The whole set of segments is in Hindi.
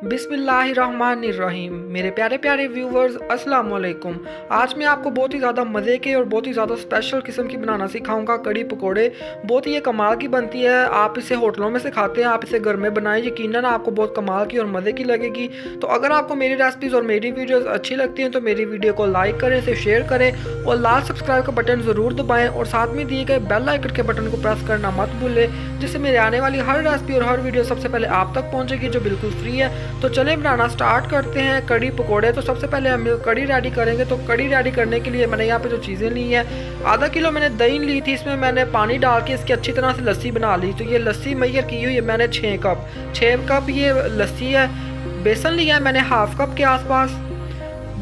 बिस्मिल्लाहिर्रहमानिर्रहीम। मेरे प्यारे प्यारे व्यूवर्स, अस्सलाम वालेकुम। आज मैं आपको बहुत ही ज़्यादा मज़े के और बहुत ही ज़्यादा स्पेशल किस्म की बनाना सिखाऊंगा कड़ी पकोड़े। बहुत ही ये कमाल की बनती है। आप इसे होटलों में से खाते हैं, आप इसे घर में बनाएं, यकीनन आपको बहुत कमाल की और मज़े की लगेगी। तो अगर आपको मेरी रेसिपीज़ और मेरी वीडियोज़ अच्छी लगती हैं तो मेरी वीडियो को लाइक करें, इसे शेयर करें और लाल सब्सक्राइब का बटन ज़रूर दबाएँ और साथ में दिए गए बेल आइकन के बटन को प्रेस करना मत भूलें, जिससे मेरे आने वाली हर रेसिपी और हर वीडियो सबसे पहले आप तक पहुँचेगी, जो बिल्कुल फ्री है। तो चलें बनाना स्टार्ट करते हैं कड़ी पकोड़े। तो सबसे पहले हम कड़ी रेडी करेंगे। तो कड़ी रेडी करने के लिए मैंने यहाँ पे जो चीज़ें ली हैं, आधा किलो मैंने दही ली थी, इसमें मैंने पानी डाल के इसकी अच्छी तरह से लस्सी बना ली। तो ये लस्सी मैयर की हुई है मैंने 6 कप ये लस्सी है। बेसन लिया है मैंने हाफ कप के आसपास।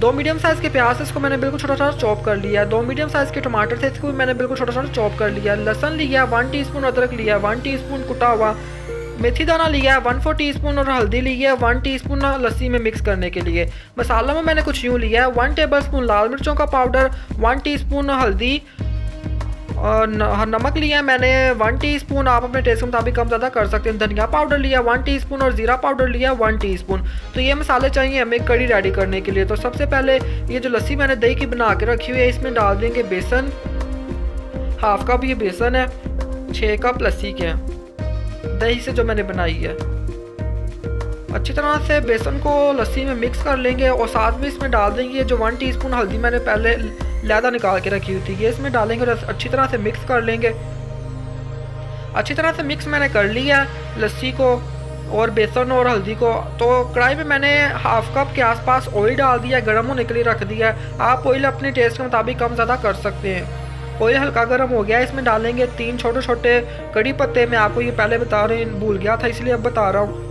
2 मीडियम साइज़ के प्याज, इसको मैंने बिल्कुल छोटा छोटा चॉप कर लिया है। 2 मीडियम साइज़ के टमाटर थे, इसको मैंने बिल्कुल छोटा छोटा चॉप कर लिया। लहसुन लिया 1 टीस्पून, अदरक लिया 1 टीस्पून कुटा हुआ, मेथी दाना लिया है 1/4 टीस्पून और हल्दी ली है 1 टीस्पून लस्सी में मिक्स करने के लिए। मसालों में मैंने कुछ यूँ लिया है 1 टेबलस्पून लाल मिर्चों का पाउडर, 1 टीस्पून हल्दी और नमक लिया है मैंने 1 टीस्पून। आप अपने टेस्ट के मुताबिक कम ज़्यादा कर सकते हैं। धनिया पाउडर लिया 1 टीस्पून और ज़ीरा पाउडर लिया 1 टीस्पून। तो ये मसाले चाहिए हमें कड़ी रेडी करने के लिए। तो सबसे पहले ये जो लस्सी मैंने दही की बना के रखी हुई है, इसमें डाल देंगे बेसन। हाफ कप ये बेसन है, 6 कप लस्सी के हैं दही से जो मैंने बनाई है। अच्छी तरह से बेसन को लस्सी में मिक्स कर लेंगे और साथ में इसमें डाल देंगे जो 1 टीस्पून हल्दी मैंने पहले लैदा निकाल के रखी हुई थी, ये इसमें डालेंगे और अच्छी तरह से मिक्स कर लेंगे। अच्छी तरह से मिक्स मैंने कर लिया लस्सी को और बेसन और हल्दी को। तो कढ़ाई में मैंने हाफ कप के आसपास ऑयल डाल दिया, गर्म होने के लिए रख दिया। आप ऑयल अपने टेस्ट के मुताबिक कम ज़्यादा कर सकते हैं। ऑयल हल्का गर्म हो गया, इसमें डालेंगे 3 छोटे छोटे कड़ी पत्ते। मैं आपको ये पहले बता रही हूँ, भूल गया था इसलिए अब बता रहा हूँ।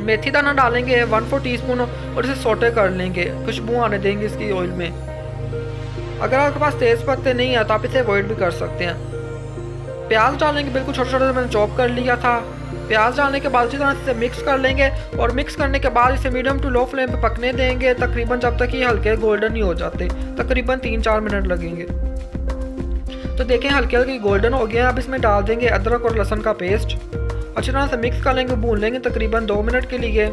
मेथी दाना डालेंगे 1/4 टीस्पून और इसे सोटे कर लेंगे, खुशबू आने देंगे इसकी ऑयल में। अगर आपके पास तेज़ पत्ते नहीं है तो आप इसे अवॉइड भी कर सकते हैं। प्याज डालेंगे बिल्कुल छोटे छोटे, मैंने चॉप कर लिया था। प्याज डालने के बाद अच्छी तरह से मिक्स कर लेंगे और मिक्स करने के बाद इसे मीडियम टू लो फ्लेम पे पकने देंगे तकरीबन जब तक ये हल्के गोल्डन नहीं हो जाते। तकरीबन 3-4 मिनट लगेंगे। तो देखें हल्के हल्के गोल्डन हो गया। अब इसमें डाल देंगे अदरक और लहसुन का पेस्ट, अच्छी तरह से मिक्स कर लेंगे, भून लेंगे तकरीबन 2 मिनट के लिए।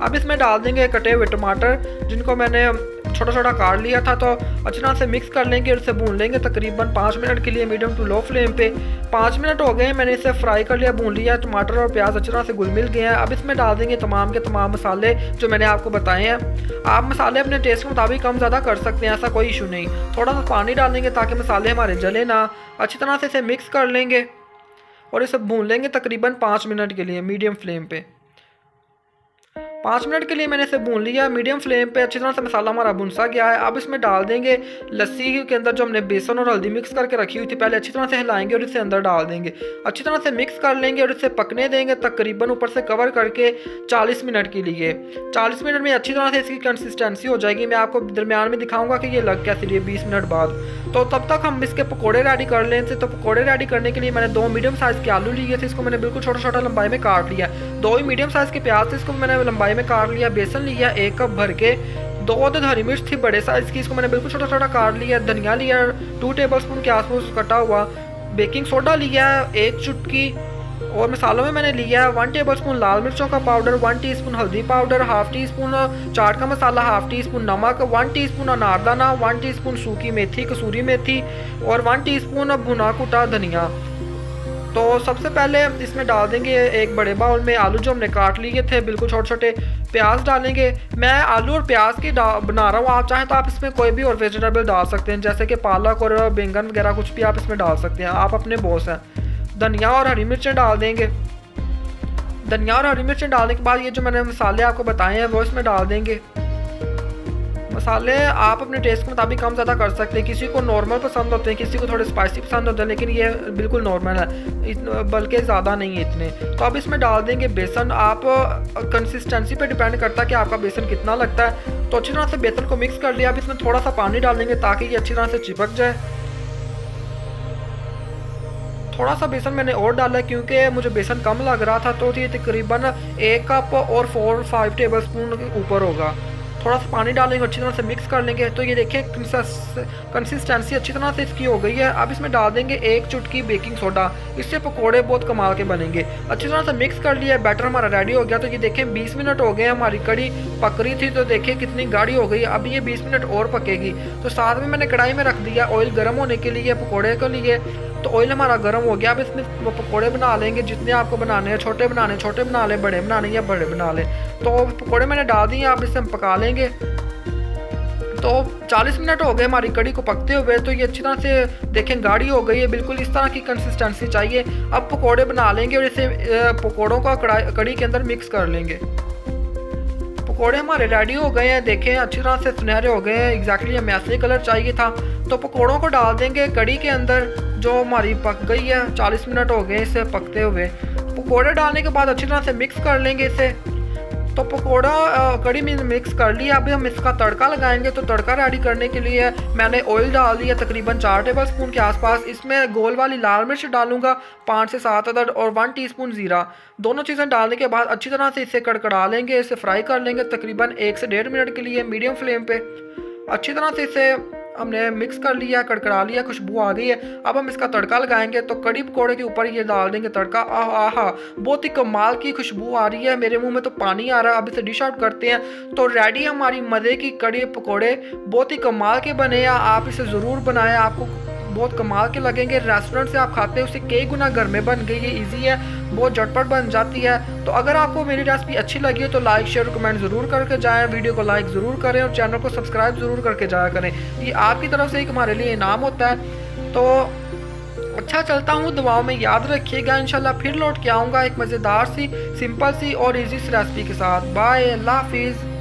अब इसमें डाल देंगे कटे हुए टमाटर, जिनको मैंने छोटा छोटा काट लिया था। तो अच्छी तरह से मिक्स कर लेंगे और इसे भून लेंगे तकरीबन 5 मिनट के लिए मीडियम टू लो फ्लेम पे। 5 मिनट हो गए, मैंने इसे फ्राई कर लिया, भून लिया। टमाटर और प्याज अच्छी तरह से घुल मिल गए हैं। अब इसमें डाल देंगे तमाम के तमाम मसाले जो मैंने आपको बताए हैं। आप मसाले अपने टेस्ट के मुताबिक कम ज़्यादा कर सकते हैं, ऐसा कोई इशू नहीं। थोड़ा सा पानी डालेंगे ताकि मसाले हमारे जले ना। अच्छी तरह से इसे मिक्स कर लेंगे और इसे भून लेंगे तकरीबन 5 मिनट के लिए मीडियम फ्लेम पे। 5 मिनट के लिए मैंने इसे भून लिया मीडियम फ्लेम पे। अच्छी तरह से मसाला हमारा भुनसा गया है। अब इसमें डाल देंगे लस्सी के अंदर जो हमने बेसन और हल्दी मिक्स करके रखी हुई थी, पहले अच्छी तरह से हिलाएंगे और इसे अंदर डाल देंगे। अच्छी तरह से मिक्स कर लेंगे और इसे पकने देंगे तकरीबन ऊपर से कवर करके 40 मिनट के लिए। 40 मिनट में अच्छी तरह से इसकी कंसिस्टेंसी हो जाएगी। मैं आपको दरमियान में दिखाऊंगा कि ये लग कैसे रही है 20 मिनट बाद। तो तब तक हम इसके पकौड़े रेडी कर लें। तो पकौड़े रेडी करने के लिए मैंने 2 मीडियम साइज़ के आलू लिए थे, इसको मैंने बिल्कुल छोटा छोटा लंबाई में काट लिया। 2 मीडियम साइज़ के प्याज थे, इसको मैंने लंबाई में काट लिया। बेसन लिया 1 कप भर के। 2 अदद हरी मिर्च थी बड़े साइज़ की, इसको मैंने बिल्कुल छोटा छोटा काट लिया। धनिया लिया 2 टेबलस्पून के आसपास कटा हुआ। बेकिंग सोडा लिया 1 चुटकी और मसालों में मैंने लिया 1 टेबलस्पून लाल मिर्चों का पाउडर, 1 टीस्पून हल्दी पाउडर, हाफ टीस्पून चाट का मसाला, हाफ टीस्पून नमक, 1 टीस्पून अनारदाना, 1 टीस्पून सूखी मेथी कसूरी मेथी और 1 टीस्पून भुना कुटा धनिया। तो सबसे पहले इसमें डाल देंगे एक बड़े बाउल में आलू जो हमने काट लिए थे बिल्कुल छोटे छोटे। प्याज डालेंगे, मैं आलू और प्याज की बना रहा हूँ। आप चाहें तो आप इसमें कोई भी और वेजिटेबल डाल सकते हैं, जैसे कि पालक और बैंगन वगैरह कुछ भी आप इसमें डाल सकते हैं, आप अपने बॉस हैं। धनिया और हरी मिर्चें डाल देंगे। धनिया और हरी मिर्चें डालने के बाद ये जो मैंने मसाले आपको बताए हैं वो इसमें डाल देंगे। मसाले आप अपने टेस्ट के मुताबिक कम ज़्यादा कर सकते हैं। किसी को नॉर्मल पसंद होते हैं, किसी को थोड़े स्पाइसी पसंद होते हैं, लेकिन ये बिल्कुल नॉर्मल है, बल्कि ज़्यादा नहीं है इतने। तो अब इसमें डाल देंगे बेसन। आप कंसिस्टेंसी पे डिपेंड करता है कि आपका बेसन कितना लगता है। तो अच्छी तरह से बेसन को मिक्स कर लिया। अब इसमें थोड़ा सा पानी डालेंगे ताकि ये अच्छी तरह से चिपक जाए। थोड़ा सा बेसन मैंने और डाला क्योंकि मुझे बेसन कम लग रहा था। तो ये तकरीबन 1 कप और 4-5 टेबल स्पून के ऊपर होगा। थोड़ा सा पानी डालेंगे, अच्छी तरह से मिक्स कर लेंगे। तो ये देखें कंसिस्टेंसी अच्छी तरह से इसकी हो गई है। अब इसमें डाल देंगे 1 चुटकी बेकिंग सोडा, इससे पकोड़े बहुत कमाल के बनेंगे। अच्छी तरह से मिक्स कर लिया, बैटर हमारा रेडी हो गया। तो ये देखें 20 मिनट हो गए, हमारी कड़ी पक रही थी तो देखें कितनी गाढ़ी हो गई। अब ये 20 मिनट और पकेगी। तो साथ में मैंने कढ़ाई में रख दिया ऑयल गर्म होने के लिए पकोड़े के लिए। तो ऑयल हमारा गर्म हो गया। अब इसमें वो पकोड़े बना लेंगे जितने आपको बनाने हैं, छोटे बना लें, बड़े बनाने या बड़े बना लें। तो पकोड़े मैंने डाल दिए, आप इसे हम पका लेंगे। तो 40 मिनट हो गए हमारी कड़ी को पकते हुए। तो ये अच्छी तरह से देखें गाढ़ी हो गई है, बिल्कुल इस तरह की कंसिस्टेंसी चाहिए। अब पकोड़े बना लेंगे और इसे पकोड़ों का कड़ी के अंदर मिक्स कर लेंगे। पकोड़े हमारे रेडी हो गए हैं, देखें अच्छी तरह से सुनहरे हो गए हैं। एग्जैक्टली हमें ऐसे कलर चाहिए था। तो पकोड़ों को डाल देंगे कड़ी के अंदर जो हमारी पक गई है। 40 मिनट हो गए इसे पकते हुए। पकोड़े डालने के बाद अच्छी तरह से मिक्स कर लेंगे इसे। तो पकोड़ा कड़ी में मिक्स कर लिया। अभी हम इसका तड़का लगाएंगे। तो तड़का रेडी करने के लिए मैंने ऑयल डाल दिया तकरीबन 4 टेबल स्पून के आसपास। इसमें गोल वाली लाल मिर्च डालूंगा 5 से 7 अदद और 1 टीस्पून ज़ीरा। दोनों चीज़ें डालने के बाद अच्छी तरह से इसे कड़कड़ा लेंगे, इसे फ्राई कर लेंगे तकरीबन 1 से 1.5 मिनट के लिए मीडियम फ्लेम पे। अच्छी तरह से इसे हमने मिक्स कर लिया, कड़कड़ा लिया, खुशबू आ गई है। अब हम इसका तड़का लगाएंगे। तो कड़ी पकोड़े के ऊपर ये डाल देंगे तड़का। आहा, बहुत ही कमाल की खुशबू आ रही है, मेरे मुंह में तो पानी आ रहा है। अब इसे डिश आउट करते हैं। तो रेडी हमारी मज़े की कड़ी पकोड़े, बहुत ही कमाल के बने हैं। आप इसे ज़रूर बनाएं, आपको बहुत कमाल के लगेंगे। रेस्टोरेंट से आप खाते हैं उससे कई गुना घर में बन गई, ये ईजी है, बहुत झटपट बन जाती है। तो अगर आपको मेरी रेसिपी अच्छी लगी हो तो लाइक शेयर कमेंट ज़रूर करके जाएं, वीडियो को लाइक ज़रूर करें और चैनल को सब्सक्राइब ज़रूर करके जाया करें। ये आपकी तरफ से एक हमारे लिए इनाम होता है। तो अच्छा चलता हूँ, दुआओं में याद रखिएगा। इंशाल्लाह फिर लौट के आऊँगा एक मज़ेदार सी, सिंपल सी और ईजी सी रेसिपी के साथ। बाय, अल्लाह हाफिज़।